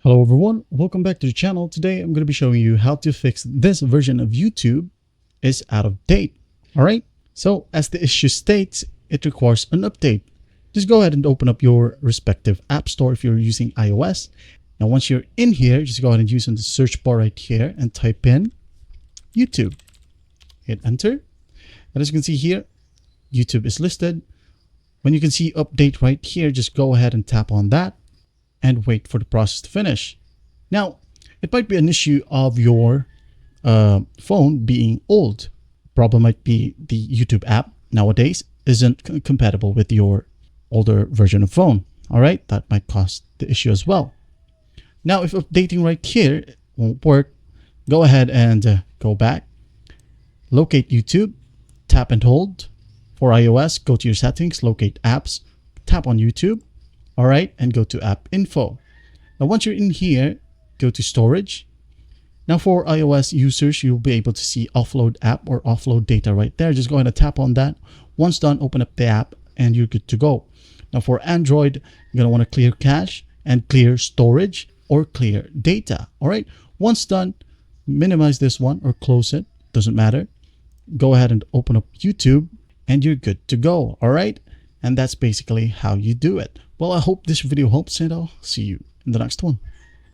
Hello everyone, welcome back to the channel. Today I'm going to be showing you how to fix this version of YouTube is out of date. Alright, so as the issue states, it requires an update. Just go ahead and open up your respective app store if you're using iOS. Now once you're in here, just go ahead and use in the search bar right here and type in YouTube. Hit enter. And as you can see here, YouTube is listed. When you can see update right here, just go ahead and tap on that and wait for the process to finish. Now, it might be an issue of your phone being old. Problem might be the YouTube app nowadays isn't compatible with your older version of phone. All right, that might cause the issue as well. Now, if updating right here won't work, go ahead and go back, locate YouTube, tap and hold. For iOS, go to your settings, locate apps, tap on YouTube. All right, and go to app info. Now, once you're in here, go to storage. Now, for iOS users, you'll be able to see offload app or offload data right there. Just go ahead and tap on that. Once done, open up the app and you're good to go. Now, for Android, you're gonna want to clear cache and clear storage or clear data. All right, once done, minimize this one or close it, doesn't matter. Go ahead and open up YouTube and you're good to go. All right, and that's basically how you do it. Well, I hope this video helps and I'll see you in the next one.